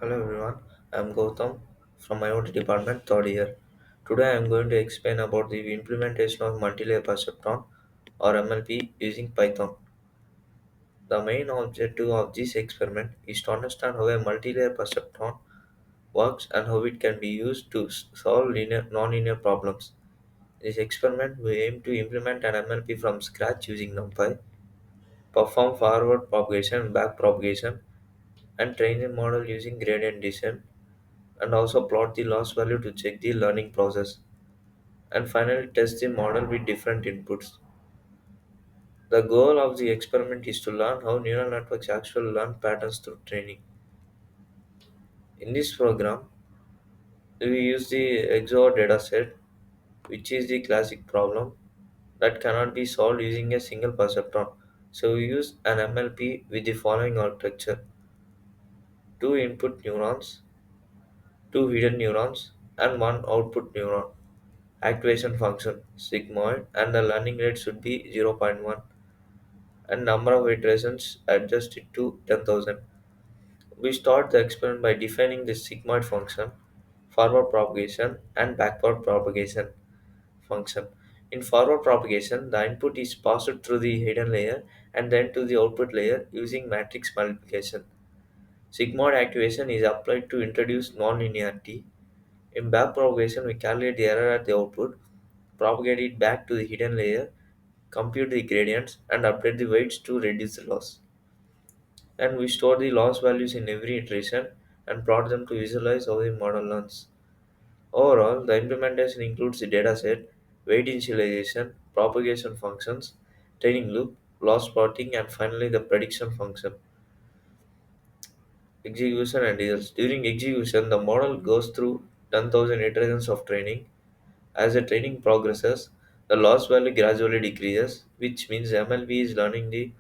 Hello everyone, I am Gautam from IoT department third year. Today I am going to explain about the implementation of multi-layer perceptron or MLP using Python. The main objective of this experiment is to understand how a multi-layer perceptron works and how it can be used to solve non-linear problems. In this experiment, we aim to implement an MLP from scratch using NumPy, perform forward propagation and back propagation, and train a model using gradient descent and also plot the loss value to check the learning process, and finally test the model with different inputs. The goal of the experiment is to learn how neural networks actually learn patterns through training. In this program, we use the XOR dataset, which is the classic problem that cannot be solved using a single perceptron. So we use an MLP with the following architecture: two input neurons, two hidden neurons, and one output neuron. Activation function sigmoid, and the learning rate should be zero point 0.1, and number of iterations adjusted to 10,000. We start the experiment by defining the sigmoid function, forward propagation and backward propagation function. In forward propagation, the input is passed through the hidden layer and then to the output layer using matrix multiplication. Sigmoid activation is applied to introduce nonlinearity. In back propagation, we calculate the error at the output, propagate it back to the hidden layer, compute the gradients, and update the weights to reduce the loss. And we store the loss values in every iteration and plot them to visualize how the model learns. Overall, the implementation includes the dataset, weight initialization, propagation functions, training loop, loss plotting, and finally the prediction function. Execution and results. During execution, the model goes through 10,000 iterations of training. As the training progresses, the loss value gradually decreases, which means MLP is learning the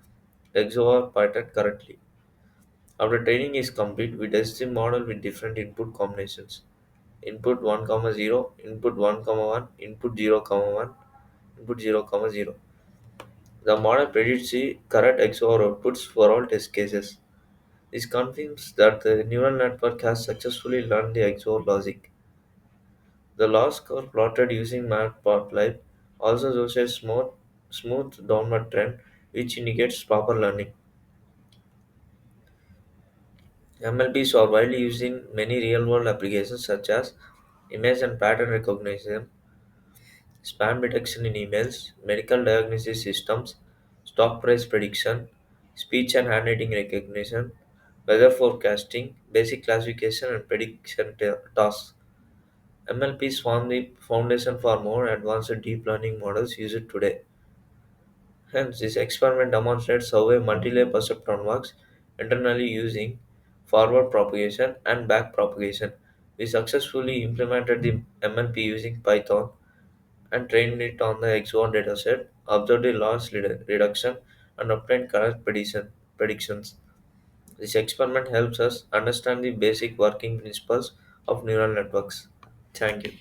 XOR pattern correctly. After training is complete, we test the model with different input combinations. Input 1, 0, input 1, 1, input 0, 1, input 0, 0. The model predicts the correct XOR outputs for all test cases. This confirms that the neural network has successfully learned the XOR logic. The loss curve plotted using matplotlib also shows a smooth downward trend, which indicates proper learning. MLPs are widely used in many real-world applications such as image and pattern recognition, spam detection in emails, medical diagnosis systems, stock price prediction, speech and handwriting recognition, weather forecasting, basic classification and prediction tasks. MLPs form the foundation for more advanced deep learning models used today. Hence, this experiment demonstrates how a multilayer perceptron works internally using forward propagation and back propagation. We successfully implemented the MLP using Python and trained it on the XOR dataset, observed the loss reduction, and obtained correct predictions. This experiment helps us understand the basic working principles of neural networks. Thank you.